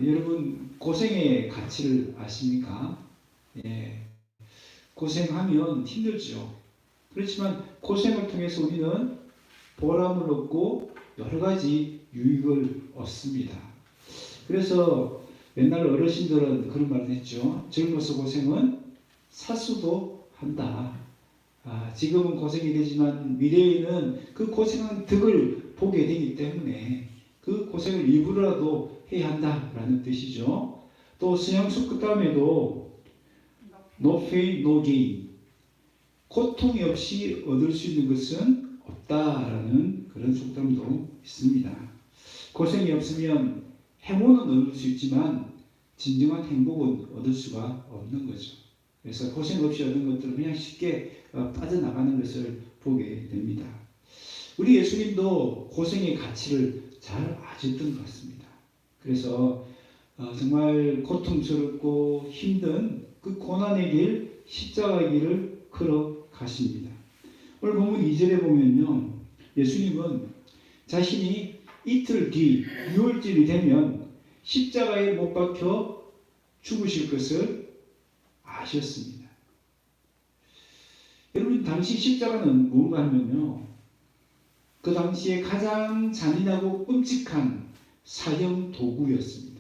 여러분 고생의 가치를 아십니까? 예, 고생하면 힘들죠. 그렇지만 고생을 통해서 우리는 보람을 얻고 여러 가지 유익을 얻습니다. 그래서 옛날 어르신들은 그런 말을 했죠. 젊어서 고생은 사수도 한다. 지금은 고생이 되지만 미래에는 그 고생한 덕을 보게 되기 때문에 그 고생을 일부러라도 해야 한다라는 뜻이죠. 또 서양수 끝다음에도 No pain, no gain. 고통이 없이 얻을 수 있는 것은 없다라는 그런 속담도 있습니다. 고생이 없으면 행운은 얻을 수 있지만 진정한 행복은 얻을 수가 없는 거죠. 그래서 고생 없이 얻는 것들은 그냥 쉽게 빠져나가는 것을 보게 됩니다. 우리 예수님도 고생의 가치를 잘 아셨던 것 같습니다. 그래서 정말 고통스럽고 힘든 그 고난의 길, 십자가의 길을 걸어가십니다. 오늘 본문 2절에 보면요. 예수님은 자신이 이틀 뒤 6월절이 되면 십자가에 못 박혀 죽으실 것을 아셨습니다. 여러분 당시 십자가는 뭔가 하면요. 그 당시에 가장 잔인하고 끔찍한 사형 도구였습니다.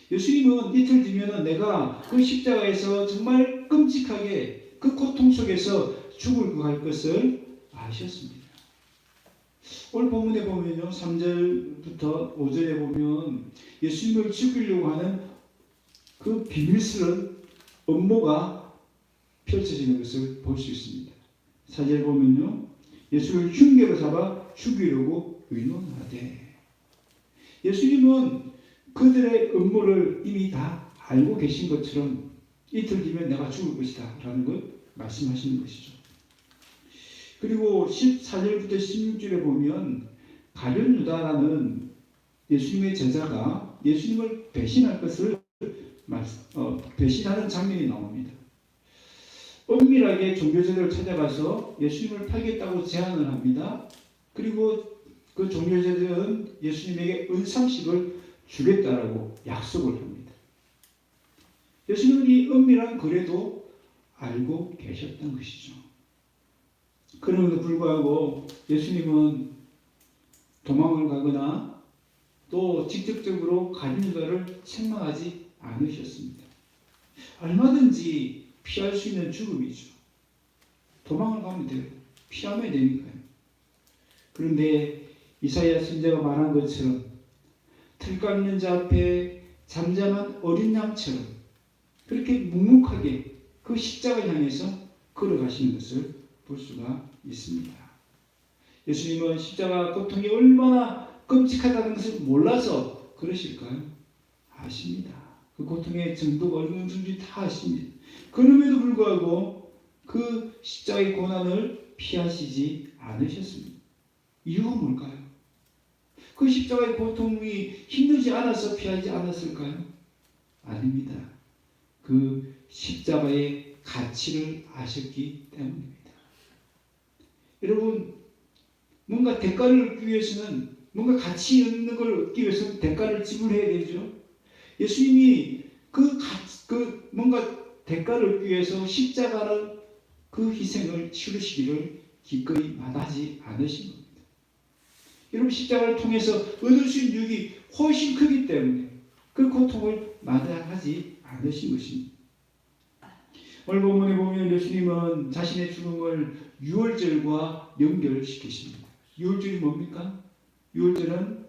예수님은 이틀 뒤면 내가 그 십자가에서 정말 끔찍하게 그 고통 속에서 죽을 것을 아셨습니다. 오늘 본문에 보면요. 3절부터 5절에 보면 예수님을 죽이려고 하는 그 비밀스러운 음모가 펼쳐지는 것을 볼 수 있습니다. 4절 보면요. 예수를 흉계로 잡아 죽이려고 의논하되 예수님은 그들의 음모를 이미 다 알고 계신 것처럼 이틀 뒤면 내가 죽을 것이다 라는 것 말씀하시는 것이죠. 그리고 14절부터 16절에 보면 가룟 유다라는 예수님의 제자가 예수님을 배신할 것을 배신하는 장면이 나옵니다. 은밀하게 종교제도를 찾아가서 예수님을 팔겠다고 제안을 합니다. 그리고 그 종교제도는 예수님에게 은상식을 주겠다라고 약속을 합니다. 예수님은 이 은밀한 거래도 알고 계셨던 것이죠. 그럼에도 불구하고 예수님은 도망을 가거나 또 직접적으로 가룟 유다를 책망하지 않으셨습니다. 얼마든지 피할 수 있는 죽음이죠. 도망을 가면 돼요. 피하면 되니까요. 그런데 이사야 선지자가 말한 것처럼 틀감 있는 자 앞에 잠잠한 어린 양처럼 그렇게 묵묵하게 그 십자가를 향해서 걸어가시는 것을 볼 수가 있습니다. 예수님은 십자가 고통이 얼마나 끔찍하다는 것을 몰라서 그러실까요? 아십니다. 그 고통의 정도가 어느 정도인지 다 아십니다. 그럼에도 불구하고 그 십자가의 고난을 피하시지 않으셨습니다. 이유가 뭘까요? 그 십자가의 고통이 힘들지 않아서 피하지 않았을까요? 아닙니다. 그 십자가의 가치를 아셨기 때문입니다. 여러분, 뭔가 대가를 얻기 위해서는 뭔가 가치 있는 걸 얻기 위해서는 대가를 지불해야 되죠. 예수님이 뭔가 대가를 얻기 위해서 십자가를 그 희생을 치르시기를 기꺼이 마다하지 않으신 겁니다. 여러분 십자가를 통해서 얻을 수 있는 유익이 훨씬 크기 때문에 그 고통을 마다하지 않으신 것입니다. 오늘 본문에 보면 예수님은 자신의 죽음을 유월절과 연결시키십니다. 유월절이 뭡니까? 유월절은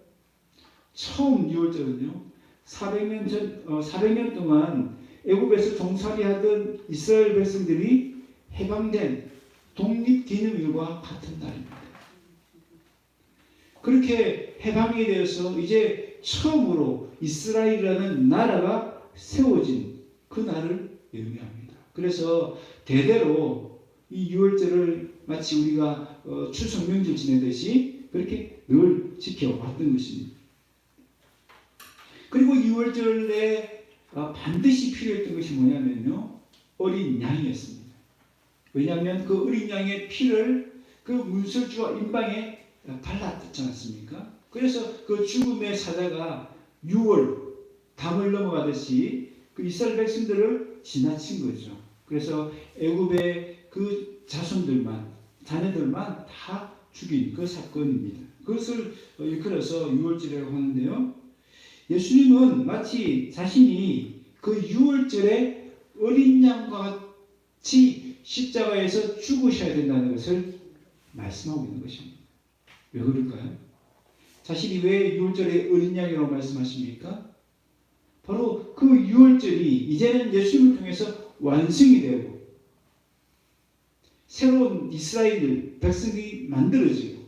처음 유월절은요. 400년 동안 애굽에서 종살이하던 이스라엘 백성들이 해방된 독립기념일과 같은 날입니다. 그렇게 해방이 되어서 이제 처음으로 이스라엘이라는 나라가 세워진 그 날을 의미합니다. 그래서 대대로 이 유월절을 마치 우리가 추석 명절 지내듯이 그렇게 늘 지켜왔던 것입니다. 그리고 유월절에 반드시 필요했던 것이 뭐냐면요. 어린 양이었습니다. 왜냐하면 그 어린 양의 피를 그 문설주와 임방에 발랐지 않습니까? 그래서 그 죽음의 사자가 6월 담을 넘어가듯이 그 이스라엘 백성들을 지나친 거죠. 그래서 애굽의 그 자녀들만 다 죽인 그 사건입니다. 그것을 일컬어서 유월절이라고 하는데요. 예수님은 마치 자신이 그 유월절에 어린 양과 같이 십자가에서 죽으셔야 된다는 것을 말씀하고 있는 것입니다. 왜 그럴까요? 자신이 왜 유월절에 어린 양이라고 말씀하십니까? 바로 그 유월절이 이제는 예수님을 통해서 완성이 되고 새로운 이스라엘 백성이 만들어지고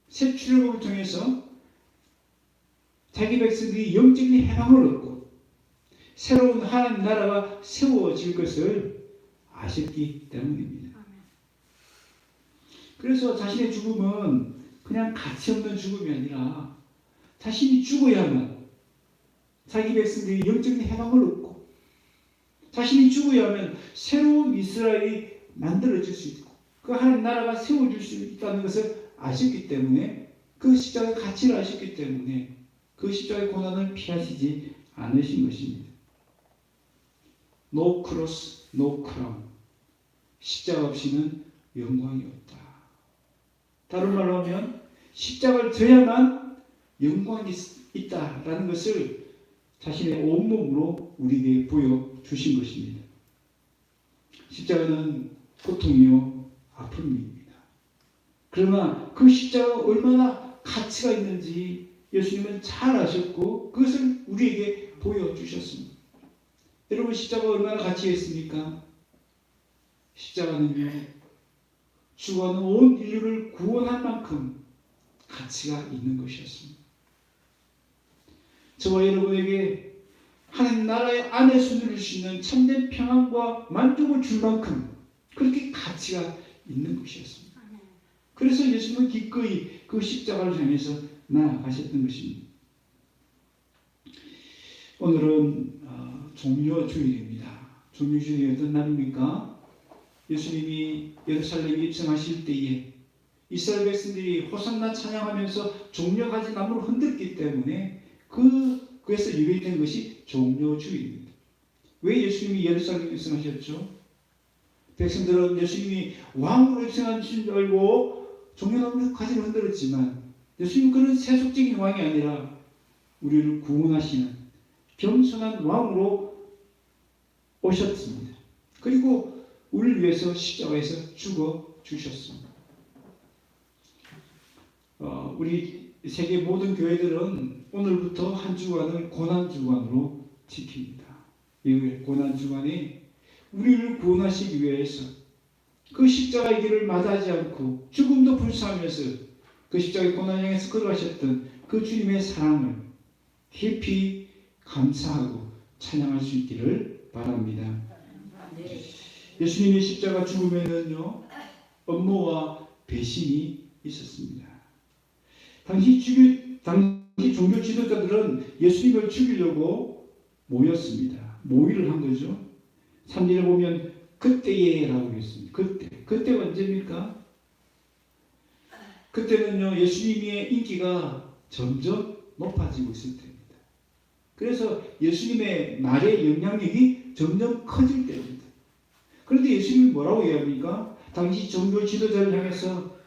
새 출애굽을 통해서 자기 백성들이 영적인 해방을 얻고 새로운 하나님 나라가 세워질 것을 아셨기 때문입니다. 그래서 자신의 죽음은 그냥 가치 없는 죽음이 아니라 자신이 죽어야만 자기 백성들이 영적인 해방을 얻고 자신이 죽어야만 새로운 이스라엘이 만들어질 수 있고 그 하나님 나라가 세워질 수 있다는 것을 아셨기 때문에 그 십자가의 가치를 아셨기 때문에 그 십자가의 고난을 피하시지 않으신 것입니다. No cross, no crown. 십자가 없이는 영광이 없다. 다른 말로 하면 십자가를 져야만 영광이 있다라는 것을 자신의 온몸으로 우리에게 보여주신 것입니다. 십자가는 고통이요 아픔입니다. 그러나 그 십자가가 얼마나 가치가 있는지 예수님은 잘 아셨고 그것을 우리에게 보여주셨습니다. 여러분 십자가가 얼마나 가치가 있습니까? 십자가는요 죽어가는 온 인류를 구원할 만큼 가치가 있는 것이었습니다. 저와 여러분에게 하나님 나라의 안에서 누릴 수 있는 참된 평안과 만족을 줄 만큼 그렇게 가치가 있는 것이었습니다. 그래서 예수님은 기꺼이 그 십자가를 향해서 나아가셨던 것입니다. 오늘은 종료주일입니다. 종료주일이 어떤 날입니까? 예수님이 예루살렘에 입성하실 때에 이스라엘 백성들이 호산나 찬양하면서 종려가지 나무를 흔들기 때문에 그에서 유래된 것이 종료주일입니다. 왜 예수님이 예루살렘에 입성하셨죠? 백성들은 예수님이 왕으로 입성하신 줄 알고 종려나무 가지를 흔들었지만 예수님은 그런 세속적인 왕이 아니라 우리를 구원하시는 겸손한 왕으로 오셨습니다. 그리고 우리를 위해서 십자가에서 죽어 주셨습니다. 우리 세계 모든 교회들은 오늘부터 한 주간을 고난주간으로 지킵니다. 이 고난주간에 우리를 구원하시기 위해서 그 십자가의 길을 마다하지 않고 죽음도 불사하면서 그 십자가의 고난 향해서 걸어가셨던 그 주님의 사랑을 깊이 감사하고 찬양할 수 있기를 바랍니다. 예수님의 십자가 죽음에는요 업무와 배신이 있었습니다. 당시 종교 지도자들은 예수님을 죽이려고 모였습니다. 모의를 한 거죠. 3절에 보면 그때에라고 했습니다. 그때가 언제입니까? 그때는요 예수님의 인기가 점점 높아지고 있을 때입니다. 그래서 예수님의 말의 영향력이 점점 커질 때입니다. 그런데 예수님이 뭐라고 얘기합니까? 당시 종교 지도자를 향해서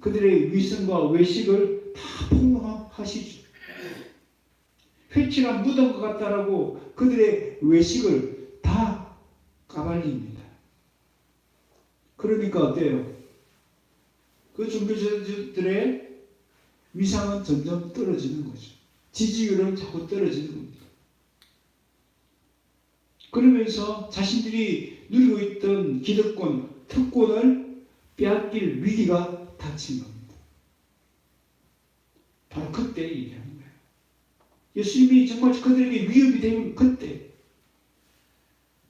그들의 위선과 외식을 다 폭로하시죠. 회칠한 무덤 것 같다라고 그들의 외식을 다 까발립니다. 그러니까 어때요? 그 종교 지도자들의 위상은 점점 떨어지는 거죠. 지지율은 자꾸 떨어지는 겁니다. 그러면서 자신들이 누리고 있던 기득권, 특권을 빼앗길 위기가 닥친 겁니다. 바로 그때 얘기하는 거예요. 예수님이 정말 그들에게 위협이 되는 그때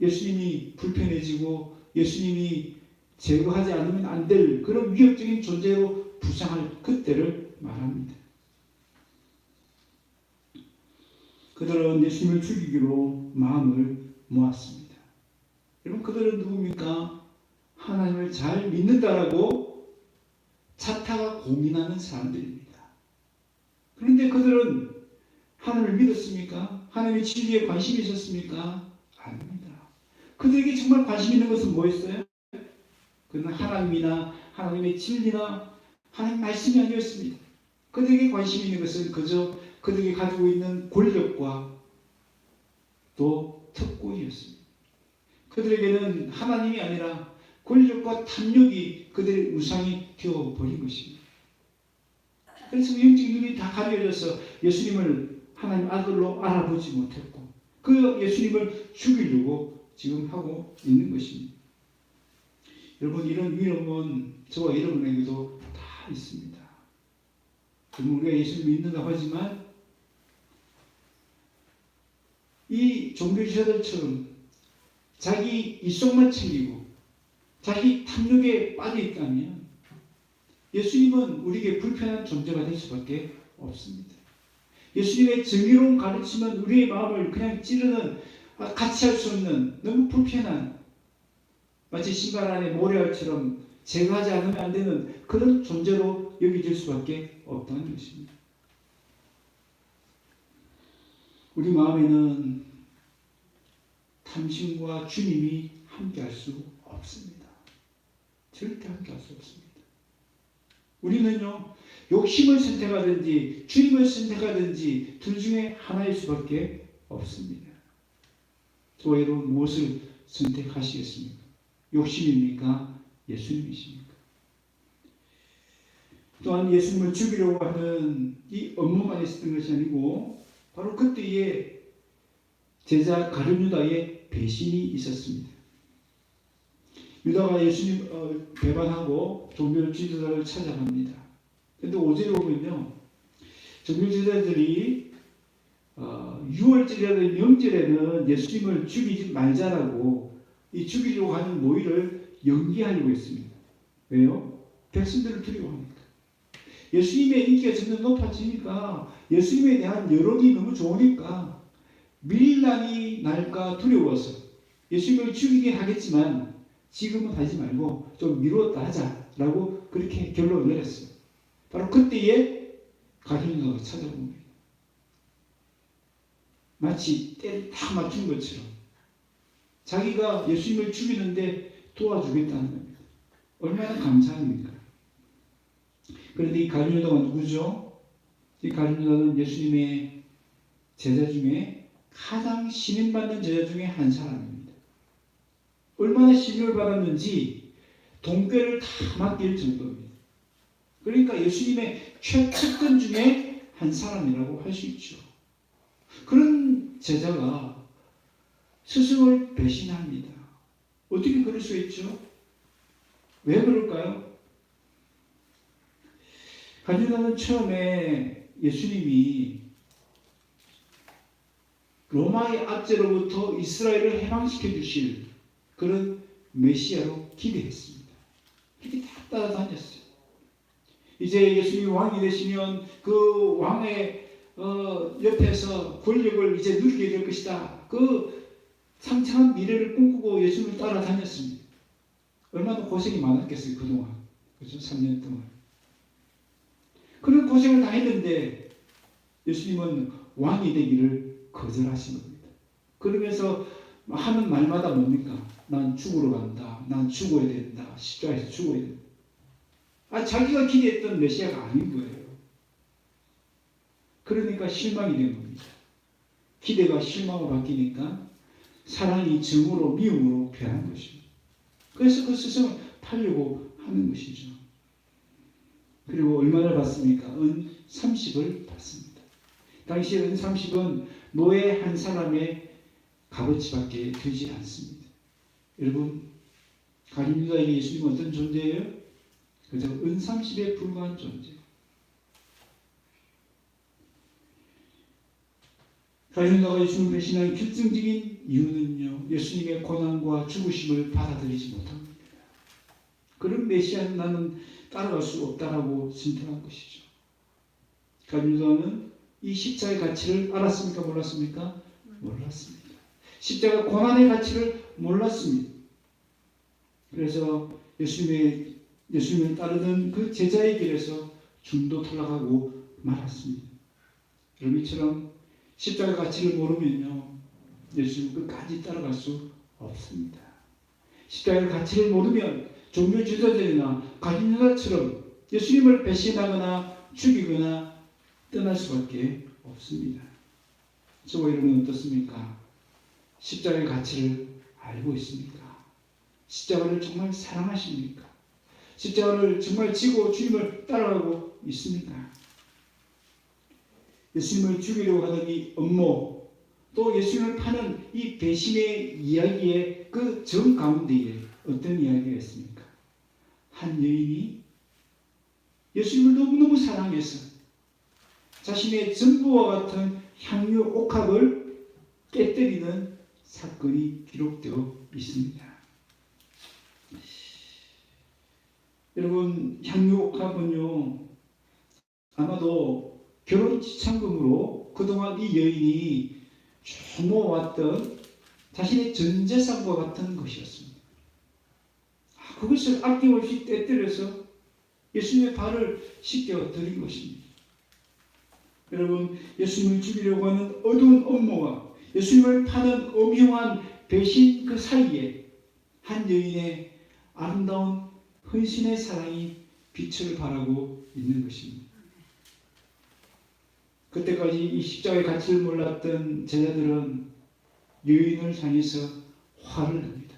예수님이 불편해지고 예수님이 제거하지 않으면 안 될 그런 위협적인 존재로 부상할 그때를 말합니다. 그들은 예수님을 죽이기로 마음을 모았습니다. 여러분 그들은 누굽니까? 하나님을 잘 믿는다라고 자타가 공인하는 사람들입니다. 그런데 그들은 하나님을 믿었습니까? 하나님의 진리에 관심이 있었습니까? 아닙니다. 그들에게 정말 관심 있는 것은 뭐였어요? 그는 하나님이나 하나님의 진리나 하나님 말씀이 아니었습니다. 그들에게 관심 있는 것은 그저 그들이 가지고 있는 권력과 또 특권이었습니다. 그들에게는 하나님이 아니라 권력과 탐욕이 그들의 우상이 되어버린 것입니다. 그래서 영적 눈이 다 가려져서 예수님을 하나님 아들로 알아보지 못했고 그 예수님을 죽이려고 지금 하고 있는 것입니다. 여러분, 이런 위험은 저와 여러분에게도 다 있습니다. 우리가 예수님을 믿는다고 하지만 이 종교지사들처럼 자기 이속만 챙기고 자기 탐욕에 빠져 있다면 예수님은 우리에게 불편한 존재가 될 수밖에 없습니다. 예수님의 정의로운 가르침은 우리의 마음을 그냥 찌르는, 같이 할 수 없는 너무 불편한, 마치 신발 안에 모래알처럼 제거하지 않으면 안 되는 그런 존재로 여겨질 수밖에 없다는 것입니다. 우리 마음에는 탐심과 주님이 함께할 수 없습니다. 절대 함께할 수 없습니다. 우리는요, 욕심을 선택하든지 주님을 선택하든지 둘 중에 하나일 수밖에 없습니다. 저와 여러분, 무엇을 선택하시겠습니까? 욕심입니까? 예수님이십니까? 또한 예수님을 죽이려고 하는 이 업무만 있었던 것이 아니고 바로 그때에 제자 가룟 유다의 배신이 있었습니다. 유다가 예수님 배반하고 종교 지도자를 찾아갑니다. 그런데 5절에 보면요, 종교 지도자들이 6월절이라는 명절에는 예수님을 죽이지 말자라고 이 죽이려고 하는 모의를 연기하려고 했습니다. 왜요? 백성들을 두려워하니까. 예수님의 인기가 점점 높아지니까 예수님에 대한 여론이 너무 좋으니까 밀란이 날까 두려워서 예수님을 죽이긴 하겠지만 지금은 하지 말고 좀 미루었다 하자라고 그렇게 결론을 내렸어요. 바로 그때에 가룟유다가 찾아옵니다. 마치 때를 딱 맞춘 것처럼 자기가 예수님을 죽이는데 도와주겠다는 겁니다. 얼마나 감사합니까? 그런데 이 가룟유다가 누구죠? 이 가룟유다는 예수님의 제자 중에 가장 신임받는 제자 중에 한 사람입니다. 얼마나 신임을 받았는지 동뼈를 다 맡길 정도입니다. 그러니까 예수님의 최측근 중에 한 사람이라고 할 수 있죠. 그런 제자가 스승을 배신합니다. 어떻게 그럴 수 있죠? 왜 그럴까요? 가룟유다는 처음에 예수님이 로마의 압제로부터 이스라엘을 해방시켜 주실 그런 메시아로 기대했습니다. 그렇게 다 따라다녔어요. 이제 예수님이 왕이 되시면 그 왕의 옆에서 권력을 이제 누리게 될 것이다. 그 상창한 미래를 꿈꾸고 예수님을 따라다녔습니다. 얼마나 고생이 많았겠어요, 그동안. 그렇죠? 3년 동안. 그런 고생을 다 했는데 예수님은 왕이 되기를 거절하신 겁니다. 그러면서 하는 말마다 뭡니까? 난 죽으러 간다. 난 죽어야 된다. 십자가에서 죽어야 된다. 자기가 기대했던 메시아가 아닌 거예요. 그러니까 실망이 된 겁니다. 기대가 실망으로 바뀌니까 사랑이 정으로 미움으로 변한 것입니다. 그래서 그 스승을 팔려고 하는 것이죠. 그리고 얼마를 받습니까? 은 30을 받습니다. 당시 은 30은 노예 한 사람의 값어치밖에 되지 않습니다. 여러분, 가룟유다에게 예수님은 어떤 존재예요? 그저 은 30에 불과한 존재. 가룟유다가 예수님을 배신한 결정적인 이유는요, 예수님의 고난과 죽으심을 받아들이지 못한 겁니다. 그런 메시아는 나는 따라갈 수 없다라고 선택한 것이죠. 가룟유다는 이 십자가의 가치를 알았습니까? 몰랐습니까? 몰랐습니다. 십자가 고난의 가치를 몰랐습니다. 그래서 예수님을 따르던 그 제자의 길에서 중도 탈락하고 말았습니다. 여러분, 이처럼 십자가의 가치를 모르면요, 예수님 끝까지 따라갈 수 없습니다. 십자가의 가치를 모르면 종교 지도자들이나 가진 여자처럼 예수님을 배신하거나 죽이거나 떠날 수밖에 없습니다. 저와 여러분은 어떻습니까? 십자가의 가치를 알고 있습니까? 십자가를 정말 사랑하십니까? 십자가를 정말 지고 주님을 따라가고 있습니까? 예수님을 죽이려고 하는 이 음모, 또 예수님을 파는 이 배신의 이야기의 그 정 가운데에 어떤 이야기가 있습니까? 한 여인이 예수님을 너무너무 사랑해서 자신의 전부와 같은 향유 옥합을 깨뜨리는 사건이 기록되어 있습니다. 여러분, 향유 옥합은요, 아마도 결혼 지참금으로 그동안 이 여인이 쭉 모아왔던 자신의 전 재산과 같은 것이었습니다. 그것을 아낌없이 떼뜨려서 예수님의 발을 씻겨 드린 것입니다. 여러분, 예수님을 죽이려고 하는 어두운 음모와 예수님을 파는 엄흉한 배신 그 사이에 한 여인의 아름다운 헌신의 사랑이 빛을 발하고 있는 것입니다. 그때까지 이 십자가의 가치를 몰랐던 제자들은 여인을 향해서 화를 냅니다.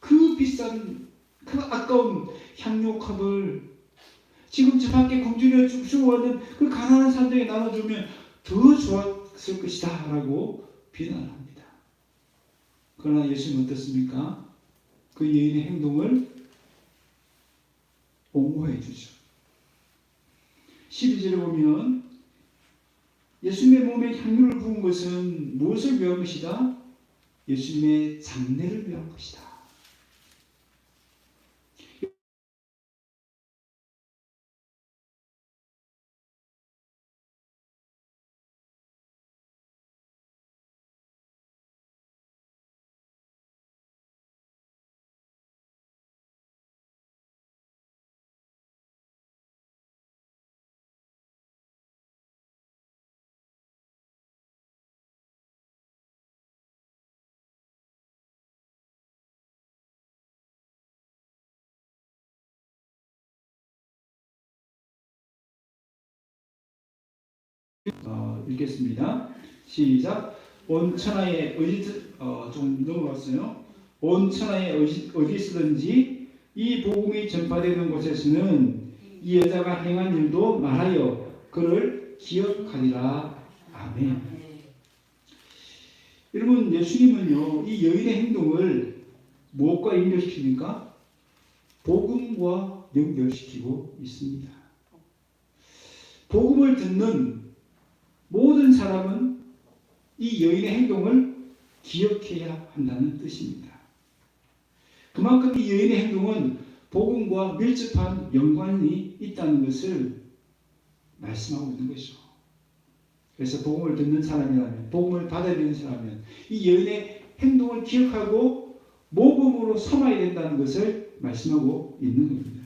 그 비싼, 그 아까운 향유컵을 지금 저 밖에 굶주려 죽어가는 그 가난한 사람들에게 나눠주면 더 좋았을 것이다 라고 비난을 합니다. 그러나 예수님은 어떻습니까? 그 여인의 행동을 옹호해 주죠. 12절에 보면 예수님의 몸에 향유를 부은 것은 무엇을 위한 것이다? 예수님의 장례를 위한 것이다. 읽겠습니다. 시작. 온 천하에 좀 넘어갔어요. 온 천하에 어디서든지 이 복음이 전파되는 곳에서는 이 여자가 행한 일도 말하여 그를 기억하리라. 아멘. 여러분, 예수님은요, 이 여인의 행동을 무엇과 연결시킵니까? 복음과 연결시키고 있습니다. 복음을 듣는 모든 사람은 이 여인의 행동을 기억해야 한다는 뜻입니다. 그만큼 이 여인의 행동은 복음과 밀접한 연관이 있다는 것을 말씀하고 있는 것이죠. 그래서 복음을 듣는 사람이라면, 복음을 받아야 되는 사람이면 이 여인의 행동을 기억하고 모범으로 삼아야 된다는 것을 말씀하고 있는 겁니다.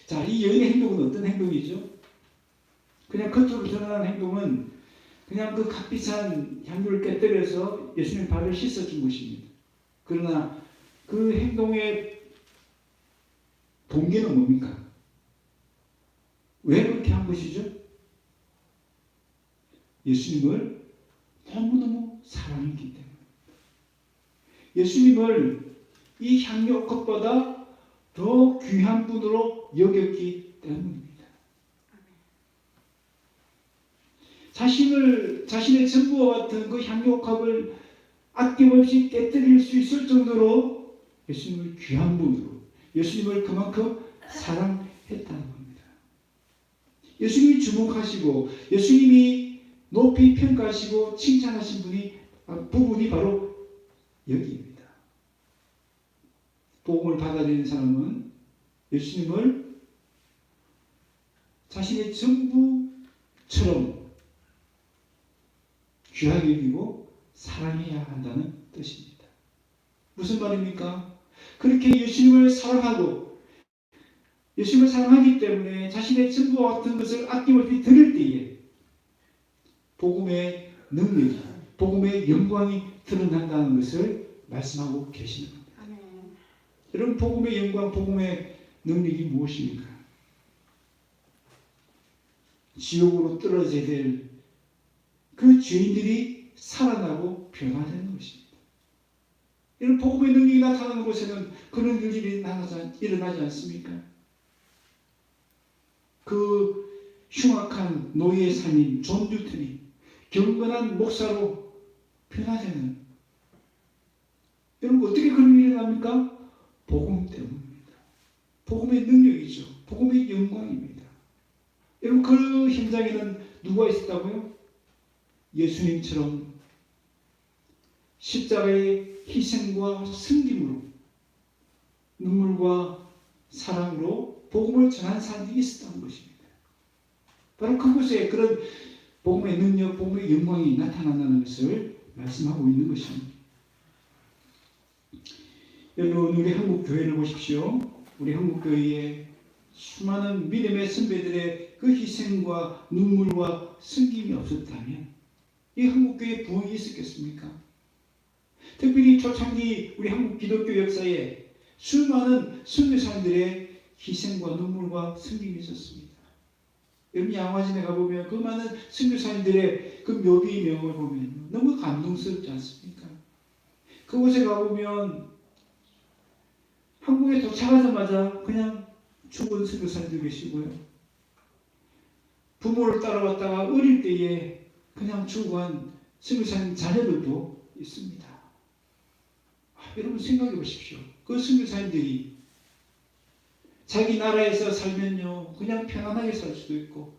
자, 이 여인의 행동은 어떤 행동이죠? 그냥 겉으로 드러나는 행동은 그냥 그 값비싼 향유를 깨뜨려서 예수님 발을 씻어준 것입니다. 그러나 그 행동의 동기는 뭡니까? 왜 그렇게 한 것이죠? 예수님을 너무너무 사랑했기 때문에. 예수님을 이 향유 옥합보다 더 귀한 분으로 여겼기 때문입니다. 자신의 전부와 같은 그 향유 옥합을 아낌없이 깨뜨릴 수 있을 정도로 예수님을 귀한 분으로, 예수님을 그만큼 사랑했다는 겁니다. 예수님이 주목하시고 예수님이 높이 평가하시고 칭찬하신 부분이 바로 여기입니다. 복음을 받아들이는 사람은 예수님을 자신의 전부처럼 귀하게 여기고 사랑해야 한다는 뜻입니다. 무슨 말입니까? 그렇게 예수님을 사랑하고 예수님을 사랑하기 때문에 자신의 전부와 같은 것을 아낌없이 드릴 때에 복음의 능력이, 복음의 영광이 드러난다는 것을 말씀하고 계시는 겁니다. 여러분, 복음의 영광, 복음의 능력이 무엇입니까? 지옥으로 떨어져야 될 그 죄인들이 살아나고 변화되는 것입니다. 이런 복음의 능력이 나타나는 곳에는 그런 일들이 일어나지 않습니까? 그 흉악한 노예의 삶인 존 뉴턴이 경건한 목사로 변화되는, 여러분 어떻게 그런 일이 일어납니까? 복음 때문입니다. 복음의 능력이죠. 복음의 영광입니다. 여러분 그 현장에는 누가 있었다고요? 예수님처럼 십자가의 희생과 승김으로, 눈물과 사랑으로 복음을 전한 사람들이 있었다는 것입니다. 바로 그곳에 그런 복음의 능력, 복음의 영광이 나타난다는 것을 말씀하고 있는 것입니다. 여러분, 우리 한국 교회를 보십시오. 우리 한국 교회에 수많은 믿음의 선배들의 그 희생과 눈물과 승김이 없었다면 이 한국 교회에 부흥이 있었겠습니까? 특별히 초창기 우리 한국 기독교 역사에 수많은 선교사님들의 희생과 눈물과 승김이 있었습니다. 여러분 양화진에 가보면 그 많은 선교사님들의 그 묘비명을 보면 너무 감동스럽지 않습니까? 그곳에 가보면 한국에 도착하자마자 그냥 죽은 선교사님들 계시고요. 부모를 따라왔다가 어릴 때에 그냥 죽어간 선교사님 자녀들도 있습니다. 여러분 생각해 보십시오. 그 선교사님들이 자기 나라에서 살면요 그냥 편안하게 살 수도 있고,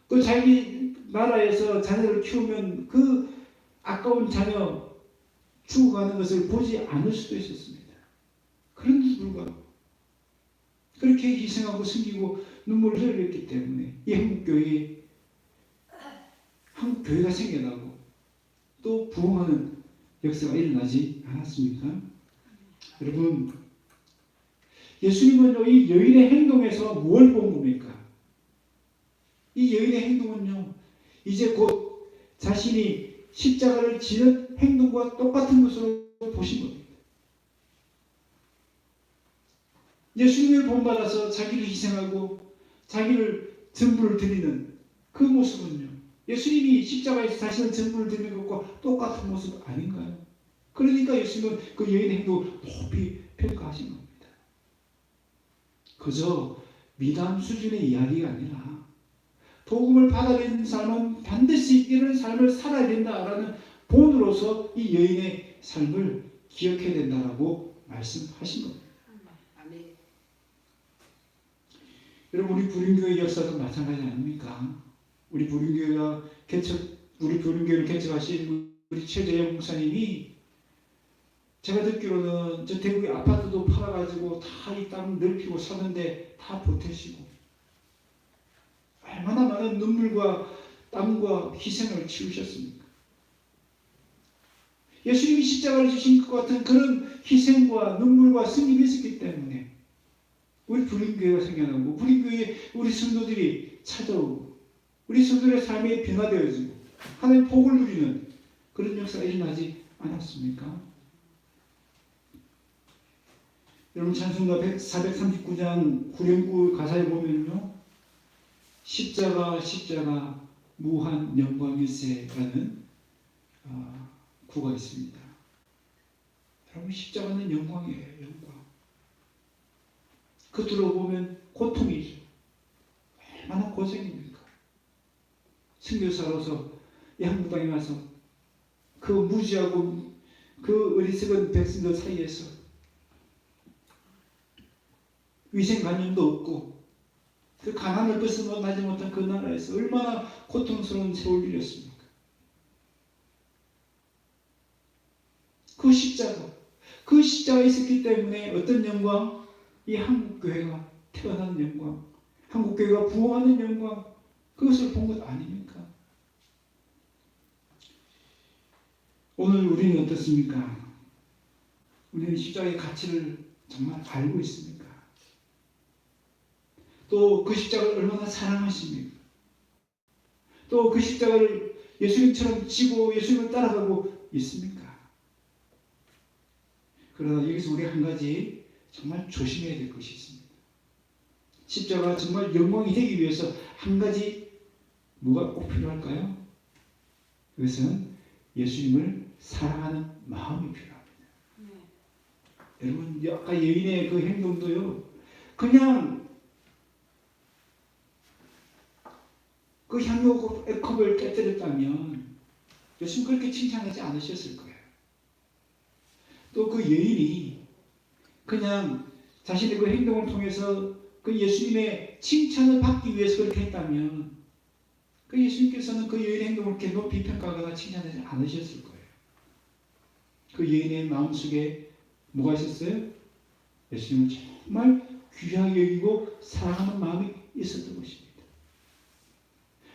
그 자기 나라에서 자녀를 키우면 그 아까운 자녀 죽어가는 것을 보지 않을 수도 있었습니다. 그런데도 불구하고 그렇게 희생하고 숨기고 눈물을 흘렸기 때문에 이 한국교회가 생겨나고 또 부흥하는 역사가 일어나지 않았습니까? 여러분, 예수님은요, 이 여인의 행동에서 뭘 본 겁니까? 이 여인의 행동은요, 이제 곧 자신이 십자가를 지는 행동과 똑같은 것으로 보신 겁니다. 예수님을 본받아서 자기를 희생하고 자기를 전부를 드리는 그 모습은요, 예수님이 십자가에서 자신의 전부를 드리는 것과 똑같은 모습 아닌가요? 그러니까 예수님은 그 여인의 행동을 높이 평가하신 겁니다. 그저 미담 수준의 이야기가 아니라 복음을 받아들이는 삶은 반드시 이런 삶을 살아야 된다라는 본으로서 이 여인의 삶을 기억해야 된다라고 말씀하신 겁니다. 여러분, 우리 부림교회 역사도 마찬가지 아닙니까? 우리 부림교회를 개척하신 우리 최재영 목사님이, 제가 듣기로는 저 대구의 아파트도 팔아가지고 다 이 땅 넓히고 사는데 다 보태시고 얼마나 많은 눈물과 땀과 희생을 치우셨습니까? 예수님이 십자가를 지신 것 같은 그런 희생과 눈물과 승리가 있었기 때문에 우리 부림교회가 생겨나고 부림교회에 우리 성도들이 찾아오고 우리 성도들의 삶이 변화되어지고 하나님의 복을 누리는 그런 역사가 일어나지 않았습니까? 여러분, 찬송가 439장 후렴구 가사에 보면요, 십자가 십자가 무한 영광일세라는 구가 있습니다. 여러분, 십자가는 영광이에요. 영광. 겉으로 보면 고통이죠. 얼마나 고생입니까? 선교사로서 이 한국 땅에 와서 그 무지하고 그 어리석은 백성들 사이에서 위생관념도 없고 그 가난을 벗어나지 못한 그 나라에서 얼마나 고통스러운 세월을 누렸습니까? 그 십자가 있었기 때문에 어떤 영광? 이 한국교회가 태어나는 영광, 한국교회가 부흥하는 영광, 그것을 본 것 아닙니까? 오늘 우리는 어떻습니까? 우리는 십자가의 가치를 정말 알고 있습니까? 또 그 십자가를 얼마나 사랑하십니까? 또 그 십자가를 예수님처럼 지고 예수님을 따라가고 있습니까? 그러나 여기서 우리 한 가지 정말 조심해야 될 것이 있습니다. 십자가가 정말 영광이 되기 위해서 한 가지 뭐가 꼭 필요할까요? 그것은 예수님을 사랑하는 마음이 필요합니다. 여러분, 아까 여인의 그 행동도요, 그냥 그 향유컵을 깨뜨렸다면 예수님 그렇게 칭찬하지 않으셨을 거예요. 또 그 여인이 그냥 자신의 그 행동을 통해서 그 예수님의 칭찬을 받기 위해서 그렇게 했다면 그 예수님께서는 그 여인의 행동을 이렇게 높이 평가하거나 칭찬하지 않으셨을 거예요. 그 여인의 마음속에 뭐가 있었어요? 예수님을 정말 귀하게 여기고 사랑하는 마음이 있었던 것입니다.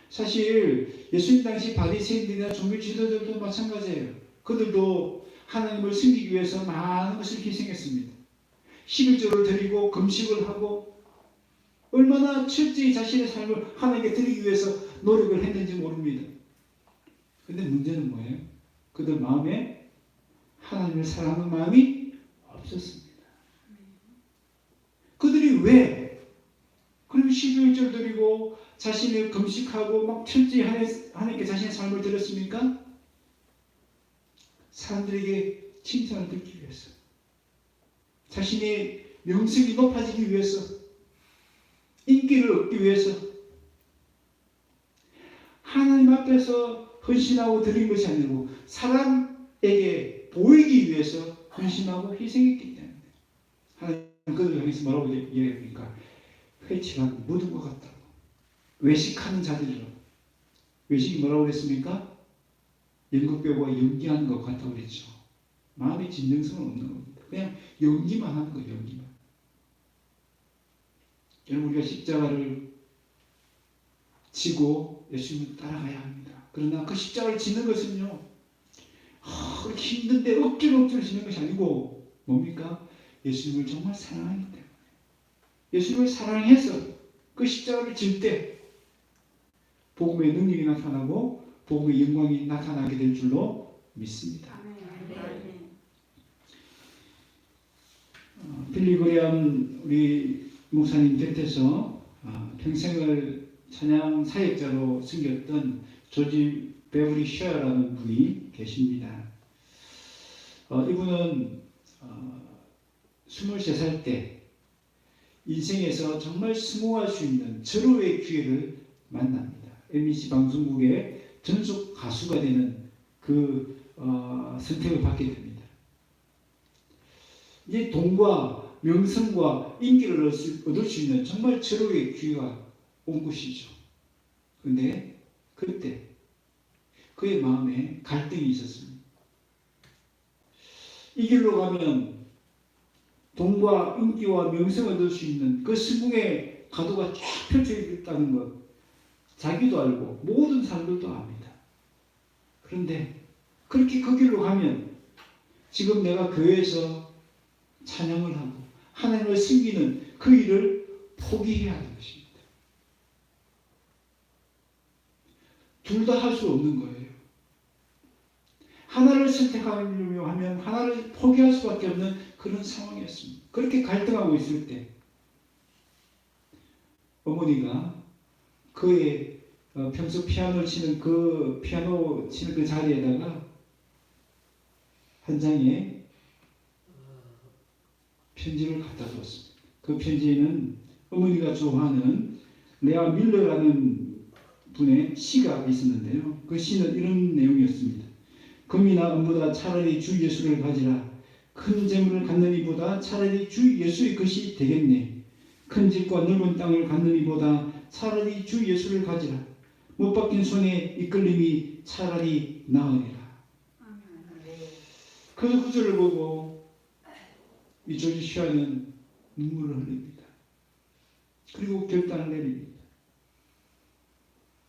사실 예수님 당시 바리새인들이나 종교 지도자들도 마찬가지예요. 그들도 하나님을 섬기기 위해서 많은 것을 희생했습니다. 11조를 드리고 금식을 하고 얼마나 철저히 자신의 삶을 하나님께 드리기 위해서 노력을 했는지 모릅니다. 그런데 문제는 뭐예요? 그들 마음에 하나님을 사랑하는 마음이 없었습니다. 그들이 왜 그럼 11절 드리고 자신을 금식하고 막 철저히 하나님께 자신의 삶을 드렸습니까? 사람들에게 칭찬을 듣기 위해서, 자신의 명성이 높아지기 위해서, 인기를 얻기 위해서, 하나님 앞에서 헌신하고 드린 것이 아니고 사람에게 보이기 위해서 헌신하고 희생했기 때문에 하나님 그들을 향해서 뭐라고 얘기합니까? 회칠한 무덤과 같다고, 외식하는 자들이라고. 외식이 뭐라고 그랬습니까? 연극배우가 연기하는 것 같다고 그랬죠. 마음의 진정성은 없는 겁니다. 그냥 연기만 하는 거예요. 연기만. 여러분, 우리가 십자가를 지고 예수님을 따라가야 합니다. 그러나 그 십자가를 지는 것은요, 그렇게 힘든데 억지로 지는 것이 아니고 뭡니까? 예수님을 정말 사랑하기 때문에, 예수님을 사랑해서 그 십자가를 질 때 복음의 능력이 나타나고 복음의 영광이 나타나게 될 줄로 믿습니다. 빌리 그레엄 우리 목사님 곁에서 평생을 찬양 사역자로 섬겼던 조지 베버리 셔라는 분이 계십니다. 이분은 23살 때 인생에서 정말 승호할 수 있는 절호의 기회를 만납니다. MBC 방송국의 전속 가수가 되는 그 선택을 받게 됩니다. 이제 돈과 명성과 인기를 얻을 수 있는 정말 절호의 기회가 온 것이죠. 그런데 그때 그의 마음에 갈등이 있었습니다. 이 길로 가면 돈과 인기와 명성을 얻을 수 있는 그 성공의 가도가 쫙 펼쳐져 있다는 것 자기도 알고 모든 사람들도 압니다. 그런데 그렇게 그 길로 가면 지금 내가 교회에서 찬양을 하고 하나님을 섬기는 그 일을 포기해야 하는 것입니다. 둘 다 할 수 없는 거예요. 하나를 선택하려고 하면 하나를 포기할 수밖에 없는 그런 상황이었습니다. 그렇게 갈등하고 있을 때 어머니가 그의 평소 피아노 치는 그 자리에다가 한 장의 편지를 갖다 줬습니다. 그 편지에는 어머니가 좋아하는 레아 밀러라는 분의 시가 있었는데요. 그 시는 이런 내용이었습니다. 금이나 은보다 차라리 주 예수를 가지라. 큰 재물을 갖는 이보다 차라리 주 예수의 것이 되겠네. 큰 집과 넓은 땅을 갖는 이보다 차라리 주 예수를 가지라. 못 박힌 손에 이끌림이 차라리 나으리라. 그 구절을 보고 이 조지 셔는 눈물을 흘립니다. 그리고 결단을 내립니다.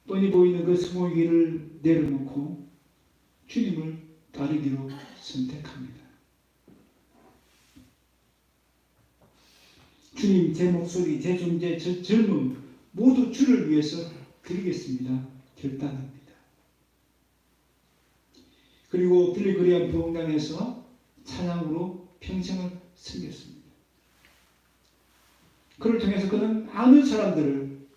뻔히 보이는 그 성공의 길을 내려놓고 주님을 따르기로 선택합니다. 주님, 제 목소리, 제 존재, 제 젊음 모두 주를 위해서 드리겠습니다. 결단합니다. 그리고 빌리그리안 부흥단에서 찬양으로 평생을 섬겼습니다. 그를 통해서 그는 많은 사람들을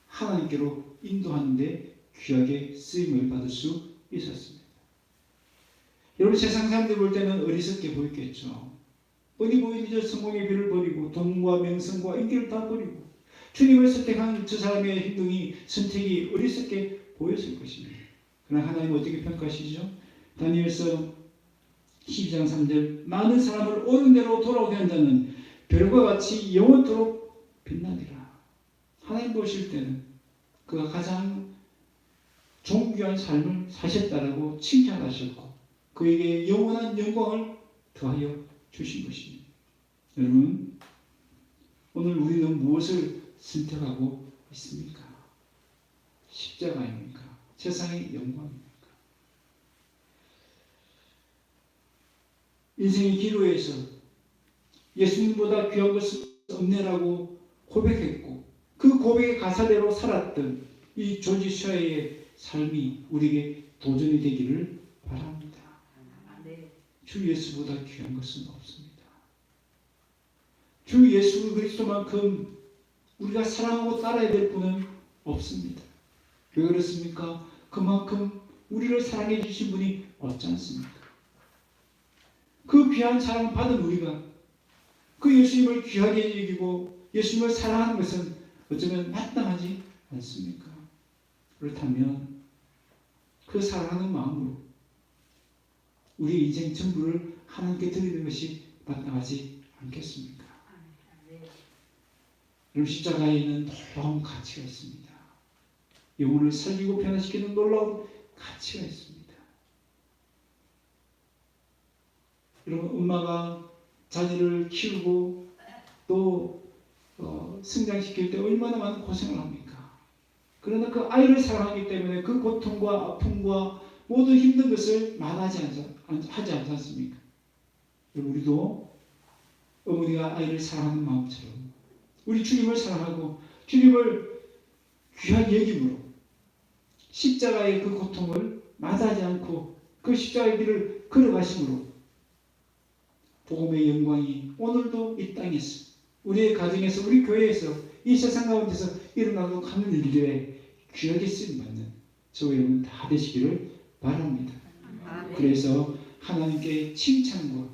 하나님께로 인도하는데 귀하게 쓰임을 받을 수 있었습니다. 여러분, 세상 사람들이 볼 때는 어리석게 보였겠죠. 어디 보이든지 성공의 길을 버리고 돈과 명성과 인기를 다 버리고 주님을 선택한 저 사람의 행동이, 선택이 어리석게 보였을 것입니다. 그러나 하나님은 어떻게 평가하시죠? 다니엘서 12장 3절, 많은 사람을 옳은 대로 돌아오게 한 자는 별과 같이 영원토록 빛나리라. 하나님 보실 때는 그가 가장 존귀한 삶을 사셨다라고 칭찬하셨고 그에게 영원한 영광을 더하여 주신 것입니다. 여러분, 오늘 우리는 무엇을 선택하고 있습니까? 십자가입니까? 세상의 영광입니까? 인생의 기로에서 예수님보다 귀한 것은 없네라고 고백했고 그 고백의 가사대로 살았던 이 조지 샤이의 삶이 우리에게 도전이 되기를 바랍니다. 주 예수보다 귀한 것은 없습니다. 주 예수 그리스도만큼 우리가 사랑하고 따라야 될 분은 없습니다. 왜 그렇습니까? 그만큼 우리를 사랑해 주신 분이 없지 않습니까? 그 귀한 사랑 받은 우리가 그 예수님을 귀하게 여기고 예수님을 사랑하는 것은 어쩌면 마땅하지 않습니까? 그렇다면 그 사랑하는 마음으로 우리 인생 전부를 하나님께 드리는 것이 마땅하지 않겠습니까? 여러분, 십자가에는 놀라운 가치가 있습니다. 영혼을 살리고 변화시키는 놀라운 가치가 있습니다. 여러분, 엄마가 자녀를 키우고 또 성장시킬 때 얼마나 많은 고생을 합니까? 그러나 그 아이를 사랑하기 때문에 그 고통과 아픔과 모든 힘든 것을 말하지 하지 않습니까? 우리도 어머니가 아이를 사랑하는 마음처럼 우리 주님을 사랑하고 주님을 귀하게 여김으로 십자가의 그 고통을 마다하지 않고 그 십자가의 길을 걸어가심으로 복음의 영광이 오늘도 이 땅에서 우리의 가정에서 우리 교회에서 이 세상 가운데서 일어나고 가는 일들에 귀하게 쓰임받는 저와 여러분 다 되시기를 바랍니다. 그래서 하나님께 칭찬과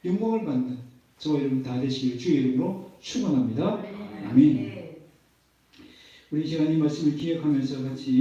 영광을 받는 저와 여러분 다 되시기를 주의 이름으로 축원합니다. 아멘. 우리 시간 이 말씀을 기억하면서 같이